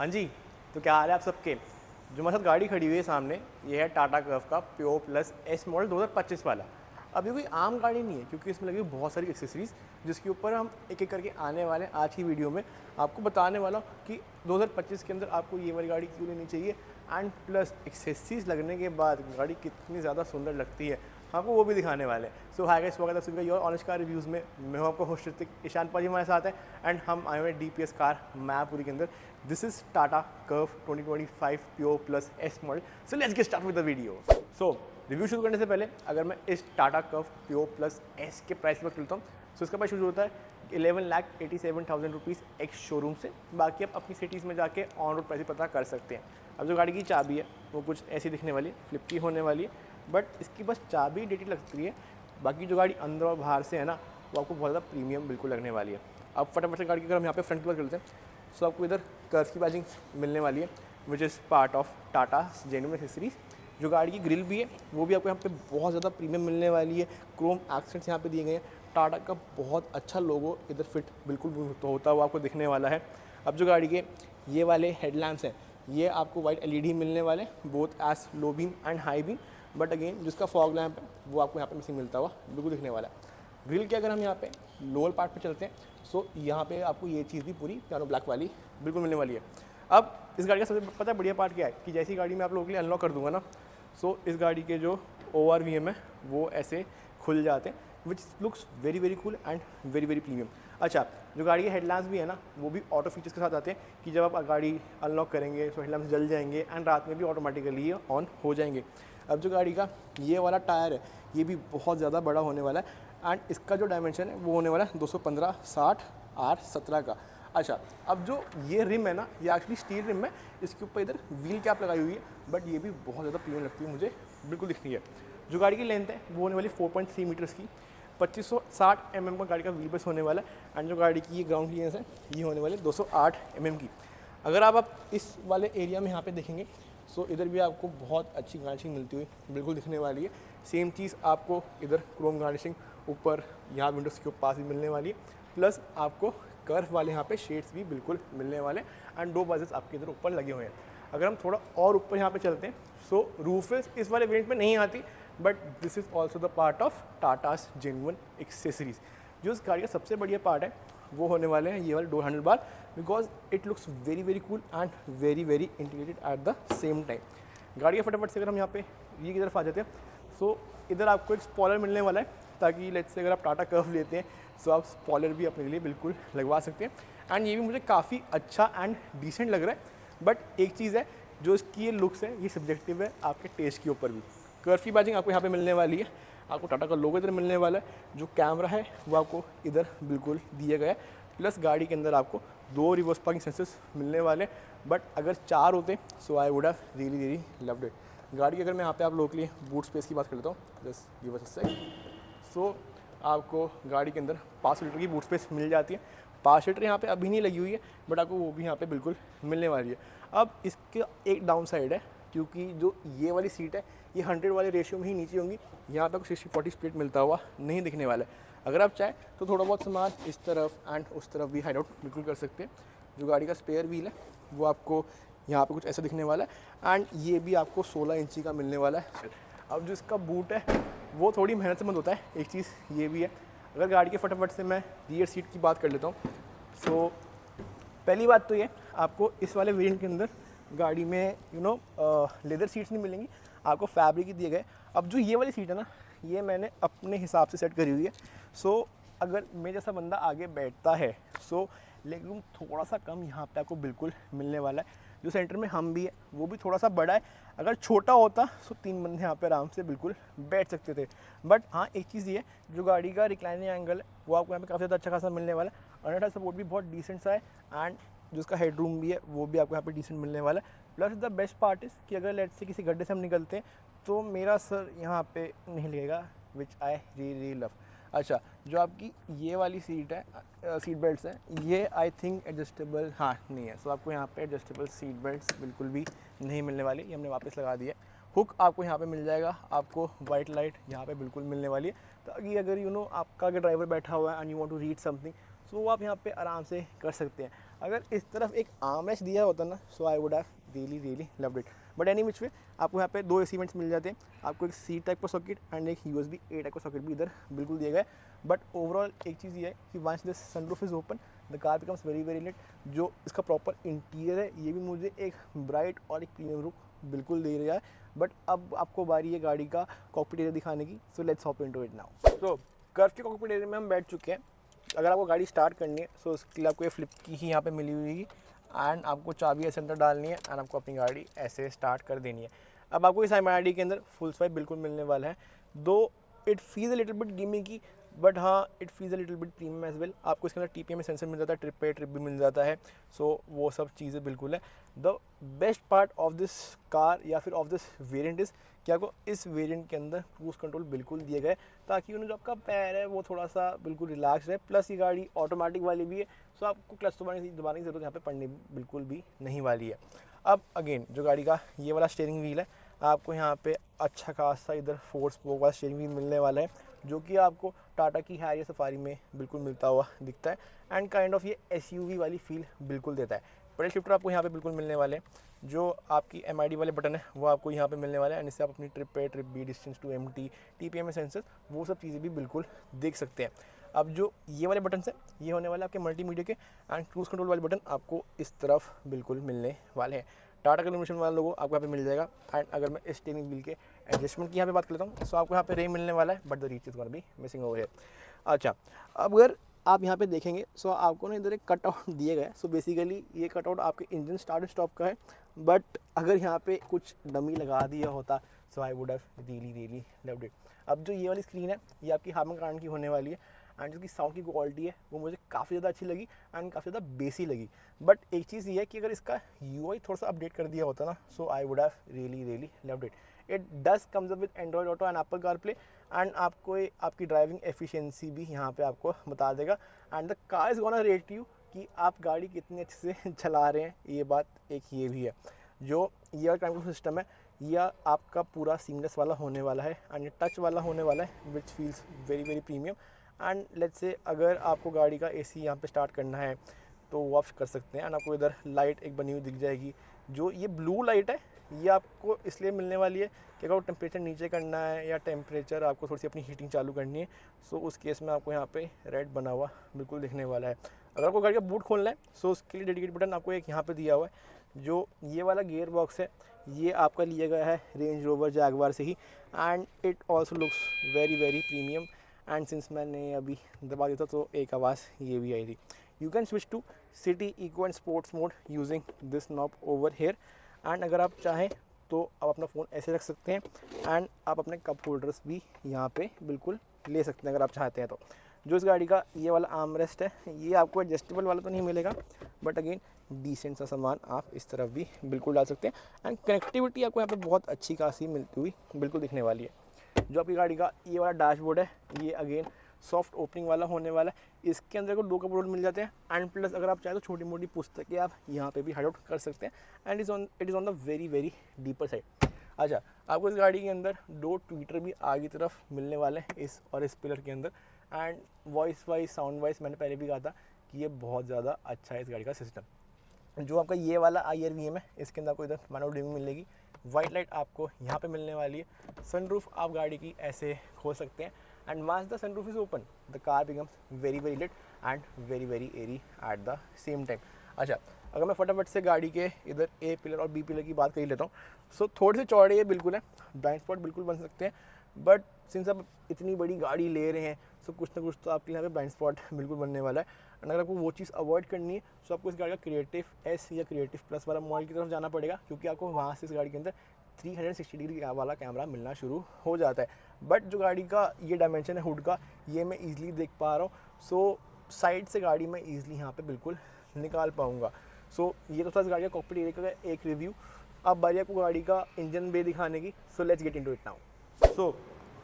हाँ जी, तो क्या हाल है आप सबके। जो हमारे साथ गाड़ी खड़ी हुई है सामने, ये है टाटा कर्व का प्योर प्लस एस मॉडल 2025 वाला। अब ये कोई आम गाड़ी नहीं है क्योंकि इसमें लगी हुई बहुत सारी एक्सेसरीज़ जिसके ऊपर हम एक एक करके आने वाले हैं आज की वीडियो में। आपको बताने वाला हूँ कि 2025 के अंदर आपको ये वाली गाड़ी क्यों लेनी चाहिए एंड प्लस एक्सेसरीज लगने के बाद गाड़ी कितनी ज़्यादा सुंदर लगती है, आपको वो भी दिखाने वाले हैं। सो हाय गाइस, स्वागत है सभी का योर ऑनेस्ट कार रिव्यूज़ में। मैं हूं आपका होस्ट ऋतिक, ईशान पाजी हमारे साथ है एंड हम आए हुए हैं DPS कार मैपुरी के अंदर। This is Tata curve 2025 pure plus S model. So let's get start with the video. So review शुरू करने से पहले अगर मैं इस Tata curve pure plus S के प्राइस पर चलता हूँ, सो इसका प्राइस शुरू होता है 11,87,000 रुपीज़ एक शोरूम से। बाकी आप अपनी सिटीज़ में जाके ऑन रोड प्राइस पता कर सकते हैं। अब जो गाड़ी की चाबी है वो कुछ ऐसी दिखने वाली है, फ्लिप की होने वाली है, बट इसकी बस चाबी डेटी लगती है। बाकी जो गाड़ी अंदर और बाहर से है ना, वो आपको बहुत ज़्यादा प्रीमियम बिल्कुल लगने वाली है। अब फटाफट से गाड़ी की अगर हम यहाँ पे फ्रंट की बात करते हैं, सो आपको इधर कर्व की बैजिंग मिलने वाली है which is part of Tata genuine accessories. जो गाड़ी की ग्रिल भी है वो भी आपको यहाँ पे बहुत ज़्यादा प्रीमियम मिलने वाली है। क्रोम एक्सेंट्स यहाँ पे दिए गए हैं। टाटा का बहुत अच्छा लोगो इधर फिट बिल्कुल होता हुआ आपको दिखने वाला है। अब जो गाड़ी के ये वाले हेडलैम्प्स हैं, ये आपको वाइट LED मिलने वाले, both as low beam and high beam, but again जिसका फॉग लैम्प है वो आपको यहाँ पे मिसिंग मिलता हुआ बिल्कुल दिखने वाला है। ग्रिल के अगर हम यहाँ पे लोअर पार्ट पे चलते हैं, सो यहाँ पे आपको ये चीज़ भी पूरी पियानो ब्लैक वाली बिल्कुल मिलने वाली है। अब इस गाड़ी का सबसे पता है बढ़िया पार्ट क्या है कि जैसी गाड़ी मैं आप लोगों के लिए अनलॉक कर दूंगा ना, सो इस गाड़ी के जो ORVM है वो ऐसे खुल जाते हैं which looks very very cool and very very premium. अच्छा, जो गाड़ी के हेडलैम्प्स भी है ना, वो भी ऑटो फीचर्स के साथ आते हैं कि जब आप गाड़ी अनलॉक करेंगे तो हेडलैम्प्स जल जाएंगे एंड रात में भी ऑटोमेटिकली ये ऑन हो जाएंगे। अब जो गाड़ी का ये वाला टायर है ये भी बहुत ज़्यादा बड़ा होने वाला है एंड इसका जो डायमेंशन है वो होने वाला है 215/60R17 का। अच्छा, अब जो ये रिम है ना, ये एक्चुअली स्टील रिम है, इसके ऊपर इधर व्हील कैप लगाई हुई है, बट ये भी बहुत ज़्यादा प्रीमियम लगती है मुझे, बिल्कुल दिखती है। जो गाड़ी की लेंथ है वो होने वाली 4.3 मीटर्स की, 2560 mm का गाड़ी का व्हील बेस होने वाला है एंड जो गाड़ी की ये ग्राउंड क्लियरेंस है ये होने वाली 208 mm की। अगर आप इस वाले एरिया में यहाँ पे देखेंगे, सो इधर भी आपको बहुत अच्छी गार्निशिंग मिलती हुई बिल्कुल दिखने वाली है। सेम चीज़ आपको इधर क्रोम गार्निशिंग ऊपर यहाँ विंडोज़ के पास भी मिलने वाली है, प्लस आपको कर्व वाले यहाँ पे शेड्स भी बिल्कुल मिलने वाले एंड 2 बजेस आपके इधर ऊपर लगे हुए हैं। अगर हम थोड़ा और ऊपर यहाँ पे चलते हैं, सो रूफेस इस वाले वेरिएंट में नहीं आती, but this is also the part of Tatas genuine accessories. जो इस गाड़ी का सबसे बढ़िया पार्ट है वो होने वाले हैं ये वाले door handle bar, because it looks very very cool and very very integrated eight the same time. गाड़ी के फटाफट से अगर हम यहाँ पे ये की तरफ आ जाते हैं, सो इधर आपको एक स्पॉइलर मिलने वाला है ताकि लेट्स से अगर आप टाटा कर्व लेते हैं सो आप स्पॉइलर भी अपने लिए बिल्कुल लगवा सकते हैं एंड ये भी मुझे काफ़ी अच्छा एंड डिसेंट लग रहा है। बट एक चीज़ है, जो इसकी ये लुक्स है ये सब्जेक्टिव है आपके टेस्ट के ऊपर भी। कर्व की बैजिंग आपको यहाँ पे मिलने वाली है, आपको टाटा का लोगो इधर मिलने वाला है, जो कैमरा है वो आपको इधर बिल्कुल दिया गया है, प्लस गाड़ी के अंदर आपको 2 रिवर्स पार्किंग सेंसर्स मिलने वाले, बट अगर 4 होते so I would have really really loved it. गाड़ी की अगर मैं यहाँ पे आप लोगों के लिए बूट स्पेस की बात कर लेता हूँ, just give us a second. So आपको गाड़ी के अंदर 5 लीटर की बूट स्पेस मिल जाती है। 5 लीटर यहाँ पे अभी नहीं लगी हुई है, बट आपको वो भी यहाँ पे बिल्कुल मिलने वाली है। अब इसके एक डाउन साइड है, क्योंकि जो ये वाली सीट है ये 100 वाले रेशियो में ही नीचे होंगी, यहाँ पे आपको 60-40 स्प्लिट मिलता हुआ नहीं दिखने वाला है। अगर आप चाहें तो थोड़ा बहुत सामान इस तरफ एंड उस तरफ भी हाइड आउट बिल्कुल कर सकते हैं। जो गाड़ी का स्पेयर व्हील है वो आपको यहाँ पे कुछ ऐसा दिखने वाला है एंड ये भी आपको 16 इंची का मिलने वाला है। अब जो इसका बूट है वो थोड़ी मेहनत से बंद होता है, एक चीज़ ये भी है। अगर गाड़ी के फटाफट से मैं रियर सीट की बात कर लेता हूँ, सो पहली बात तो ये आपको इस वाले वेरिएंट के अंदर गाड़ी में लेदर सीट्स नहीं मिलेंगी, आपको फैब्रिक ही दिए गए। अब जो ये वाली सीट है ना, ये मैंने अपने हिसाब से सेट करी हुई है। सो अगर मेरे जैसा बंदा आगे बैठता है, सो लेग रूम थोड़ा सा कम यहाँ पे आपको बिल्कुल मिलने वाला है। जो सेंटर में हम भी है वो भी थोड़ा सा बड़ा है, अगर छोटा होता तो 3 बंदे यहाँ पे आराम से बिल्कुल बैठ सकते थे। बट हाँ, एक चीज़ ये है, जो गाड़ी का रिक्लाइनिंग एंगल है वो आपको यहाँ पे काफ़ी ज़्यादा अच्छा खासा मिलने वाला है। अंडर सपोर्ट भी बहुत डिसेंट सा है एंड जो उसका हेड रूम भी है वो भी आपको यहाँ पे डिसेंट मिलने वाला है। Plus the best part is कि अगर लेट्स से किसी गड्ढे से हम निकलते हैं तो मेरा सर यहाँ पे नहीं लगेगा, विच आई रियली लव। अच्छा, जो आपकी ये वाली सीट है, सीट बेल्ट्स हैं, ये आई थिंक एडजस्टेबल हाँ नहीं है, सो आपको यहाँ पे एडजस्टेबल सीट बेल्ट्स बिल्कुल भी नहीं मिलने वाली, ये हमने वापस लगा दिया। हुक आपको यहाँ पे मिल जाएगा, आपको वाइट लाइट यहाँ पे बिल्कुल मिलने वाली है, ताकि अगर आपका अगर ड्राइवर बैठा हुआ है and you want to read something, so वो आप यहाँ पे आराम से कर सकते हैं। अगर इस तरफ एक आर्मरेस्ट दिया होता ना, so I would have really loved it. But any which way आपको यहाँ पे 2 AC वेंट्स मिल जाते हैं, आपको एक C टाइप का सॉकेट एंड एक USB A टाइप का सॉकेट भी इधर बिल्कुल दिया गया है। बट ओवरऑल एक चीज़ ये है कि once this sunroof is open the car becomes very lit. जो इसका प्रॉपर इंटीरियर है ये भी मुझे एक ब्राइट और एक प्रीमियम लुक बिल्कुल दे रहा है। बट अब आपको बारी है गाड़ी का कॉकपिट एरिया दिखाने की, so let's hop into it now. So curve के कॉकपिट एरिया में हम बैठ चुके हैं। अगर आपको गाड़ी स्टार्ट करनी है सो उसके लिए आपको ये फ्लिप की ही यहाँ पे मिली हुई है एंड आपको चाबी ऐसे अंदर डालनी है एंड आपको अपनी गाड़ी ऐसे स्टार्ट कर देनी है। अब आपको इस MID के अंदर फुल स्वाइप बिल्कुल मिलने वाला है, though it feels a little bit gimmicky but हाँ it feels a little bit premium as well. आपको इसके अंदर TPM सेंसर मिल जाता है, ट्रिप पे ट्रिप भी मिल जाता है, सो वो सब चीज़ें बिल्कुल है। The best part of this car या फिर ऑफ दिस वेरिएंट इज़ कि आपको इस वेरिएंट के अंदर क्रूज़ कंट्रोल बिल्कुल दिए गए ताकि उन्हें जो आपका पैर है वो थोड़ा सा बिल्कुल रिलैक्स रहे। प्लस ये गाड़ी ऑटोमेटिक वाली भी है, सो आपको क्लच दबाने की ज़रूरत यहाँ पे पड़ने बिल्कुल भी नहीं वाली है। अब अगेन जो गाड़ी का ये वाला स्टीयरिंग व्हील है, आपको यहाँ पे अच्छा खासा इधर 4 स्पोक वाला स्टीयरिंग व्हील मिलने वाला है जो कि आपको टाटा की हैरियर सफारी में बिल्कुल मिलता हुआ दिखता है एंड काइंड ऑफ ये SUV वाली फील बिल्कुल देता है। पेडल शिफ्टर आपको यहाँ पे बिल्कुल मिलने वाले हैं, जो आपकी MID वाले बटन है वो आपको यहाँ पे मिलने वाले हैं एंड इससे आप अपनी ट्रिप पे trip B distance to MT TPM sensor वो सब चीज़ें भी बिल्कुल देख सकते हैं। अब जो ये वाले बटन है ये होने वाले आपके मल्टीमीडिया के एंड क्रूज कंट्रोल वाले बटन आपको इस तरफ बिल्कुल मिलने वाले हैं। टाटा कन्वर्शन वाले लोगों आपको यहाँ पे मिल जाएगा एंड अगर मैं इस स्टीयरिंग व्हील के एडजस्टमेंट की यहाँ पे बात कर लेता हूँ सो आपको यहाँ पे रे मिलने वाला है but the reach is gonna be missing over here. अच्छा, अब अगर आप यहाँ पे देखेंगे सो आपको ना इधर एक कटआउट दिए गए, सो बेसिकली ये कटआउट आपके इंजन स्टार्ट स्टॉप का है। बट अगर यहाँ पे कुछ डमी लगा दिया होता so I would have really loved it. अब जो ये वाली स्क्रीन है ये आपकी हार्मन कार्ड की होने वाली है एंड जिसकी साउंड की क्वालिटी है वो मुझे काफ़ी ज़्यादा अच्छी लगी एंड काफ़ी ज़्यादा बेसी लगी। बट एक चीज़ ये है कि अगर इसका UI थोड़ा सा अपडेट कर दिया होता ना so I would have really loved it. It does comes up with Android Auto and Apple CarPlay and आपको आपकी ड्राइविंग एफिशिएंसी भी यहाँ पे आपको बता देगा and the car is gonna rate you कि आप गाड़ी कितने अच्छे से चला रहे हैं। ये बात एक ये भी है, जो ये वाला ट्रांसपोर्ट सिस्टम है यह आपका पूरा सीमलेस वाला होने वाला है एंड ये टच वाला होने वाला है विच feels very premium. And let's say अगर आपको गाड़ी का AC यहाँ पे स्टार्ट करना है तो वो आप कर सकते हैं एंड आपको इधर लाइट एक बनी हुई दिख जाएगी। जो ये ब्लू लाइट है ये आपको इसलिए मिलने वाली है कि अगर टेम्परेचर नीचे करना है या टेम्परेचर आपको थोड़ी सी अपनी हीटिंग चालू करनी है सो उस केस में आपको यहाँ पे रेड बना हुआ बिल्कुल दिखने वाला है। अगर आपको गाड़ी का बूट खोलना है सो उसके लिए डेडिकेटेड बटन आपको एक यहाँ पे दिया हुआ है। जो ये वाला गियर बॉक्स है ये आपका लिया गया है रेंज रोवर जैगवार से ही and it also looks very premium and since मैंने अभी दबा दिया था तो एक आवाज़ ये भी आई थी। You can switch to city eco and sports mode using this knob over here and अगर आप चाहें तो आप अपना फ़ोन ऐसे रख सकते हैं एंड आप अपने कप होल्डर्स भी यहाँ पे बिल्कुल ले सकते हैं अगर आप चाहते हैं तो। जो इस गाड़ी का ये वाला आर्मरेस्ट है ये आपको एडजस्टेबल वाला तो नहीं मिलेगा बट अगेन डिसेंट सा सामान आप इस तरफ भी बिल्कुल डाल सकते हैं एंड कनेक्टिविटी आपको यहाँ पे बहुत अच्छी खासी मिलती हुई बिल्कुल दिखने वाली है। जो आपकी गाड़ी का ये वाला डैशबोर्ड है ये अगेन सॉफ्ट ओपनिंग वाला होने वाला है। इसके अंदर को 2 कप होल्डर मिल जाते हैं एंड प्लस अगर आप चाहें तो छोटी मोटी पुस्तकें आप यहाँ पे भी हाइड आउट कर सकते हैं and it is on the very deeper side. अच्छा, आपको इस गाड़ी के अंदर 2 ट्विटर भी आगे तरफ मिलने वाले हैं इस और इस पिलर के अंदर and voice wise sound wise मैंने पहले भी कहा था कि ये बहुत ज़्यादा अच्छा है इस गाड़ी का सिस्टम। जो आपका ये वाला IRVM है इसके अंदर आपको इधर मैनुअल डिमिंग मिलेगी, वाइट लाइट आपको यहाँ पे मिलने वाली है, सनरूफ आप गाड़ी की ऐसे खोल सकते हैं and once the sunroof is open the car becomes very lit and very airy at the same time. अच्छा, अगर मैं फटाफट से गाड़ी के इधर A पिलर और B पिलर की बात कर ही लेता हूँ सो थोड़े से चौड़े ये बिल्कुल है, ब्लाइंड स्पॉट बिल्कुल बन सकते हैं बट सिंस आप इतनी बड़ी गाड़ी ले रहे हैं सो कुछ ना कुछ तो आपके यहाँ पे ब्लाइंड स्पॉट बिल्कुल बनने वाला है एंड अगर आपको वो चीज़ अवॉइड करनी है सो आपको इस गाड़ी का क्रिएटिव S या क्रिएटिव प्लस वाला मॉडल की तरफ जाना पड़ेगा क्योंकि आपको वहाँ से इस गाड़ी के अंदर 360 डिग्री वाला कैमरा मिलना शुरू हो जाता है। बट जो गाड़ी का ये डायमेंशन है हुड का ये मैं ईजिली देख पा रहा हूँ सो साइड से गाड़ी मैं ईजिली यहाँ पे बिल्कुल निकाल पाऊँगा। सो ये तो था इस गाड़ी का कॉकपिट एरिया का एक रिव्यू। अब बारी आपको गाड़ी का इंजन बे दिखाने की, so let's get into it now. So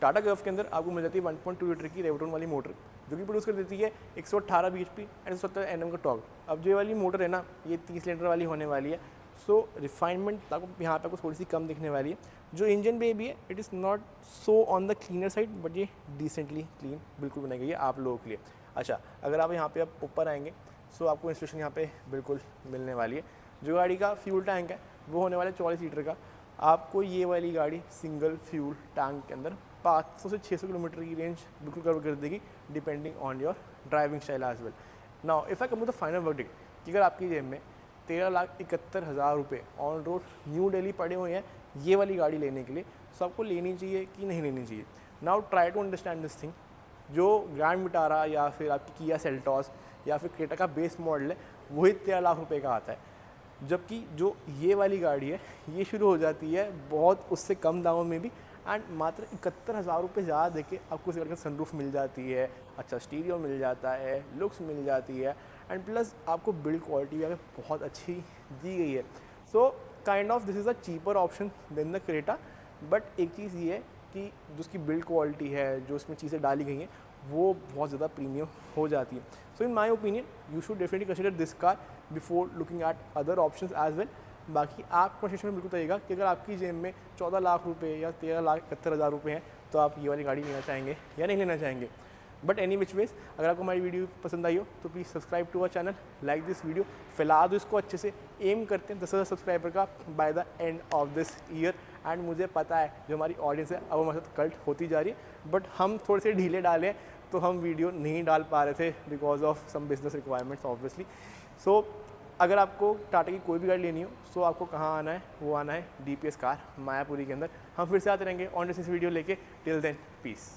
Tata curve के अंदर आपको मिल जाती है 1.2 लीटर की रेवोटॉन वाली मोटर जो कि प्रोड्यूस कर देती है 118 bhp एंड 170 Nm का टॉर्क। अब जो वाली मोटर है ना ये 30 लीटर वाली होने वाली है सो रिफाइनमेंट आपको यहाँ पे आपको थोड़ी सी कम दिखने वाली है। जो इंजन बे भी है it is not so on the cleaner side but ये डिसेंटली क्लीन बिल्कुल बनाई गई है आप लोगों के लिए। अच्छा, अगर आप यहाँ पे आप ऊपर आएंगे सो आपको इंस्टॉलेशन यहाँ पे बिल्कुल मिलने वाली है। जो गाड़ी का फ्यूल टैंक है वो होने वाला है 44 लीटर का। आपको ये वाली गाड़ी सिंगल फ्यूल टैंक के अंदर 500 से 600 किलोमीटर की रेंज बिल्कुल कवर कर देगी, depending on your driving style as well. Now if I come to the final verdict, कि अगर आपकी जेब में 13,71,000 रुपये ऑन रोड न्यू दिल्ली पड़े हुए हैं ये वाली गाड़ी लेने के लिए, तो आपको लेनी चाहिए कि नहीं लेनी चाहिए। Now try to understand this thing. जो ग्रैंड विटारा या फिर आपकी किया सेल्टॉस या फिर क्रेटा का बेस मॉडल है वही 13 लाख रुपए का आता है, जबकि जो ये वाली गाड़ी है ये शुरू हो जाती है बहुत उससे कम दामों में भी, एंड मात्र 71,000 रुपये ज़्यादा देके आपको इस गाड़ी का सनरूफ मिल जाती है, अच्छा स्टीरियो मिल जाता है, लुक्स मिल जाती है, एंड प्लस आपको बिल्ड क्वालिटी भी बहुत अच्छी दी गई है। So kind of this is a cheaper option than the Creta. But एक चीज़ ये है कि जो उसकी बिल्ड क्वालिटी है, जो उसमें चीज़ें डाली गई हैं वो बहुत ज़्यादा प्रीमियम हो जाती है। So in my opinion you should definitely consider this car before looking at other options as well. बाकी आप कोशिश में बिल्कुल बताइएगा कि अगर आपकी जेब में 14 लाख रुपए या 13,71,000 रुपये हैं तो आप ये वाली गाड़ी लेना चाहेंगे या नहीं लेना चाहेंगे। बट एनी विच वेज, अगर आपको हमारी वीडियो पसंद आई हो तो please subscribe to our channel, like this video. फिलहाल तो इसको अच्छे से एम करते हैं 10,000 सब्सक्राइबर का by the end of this year. And मुझे पता है जो हमारी ऑडियंस है अब हमारे साथ कल्ट होती जा रही है, बट हम थोड़े से ढीले डाले हैं तो हम वीडियो नहीं डाल पा रहे थे because of some business requirements obviously. So अगर आपको टाटा की कोई भी गाड़ी लेनी हो सो आपको कहाँ आना है, वो आना है DPS कार मायापुरी के अंदर। हम फिर से आते रहेंगे ऑन दिस वीडियो लेके। Till then piece.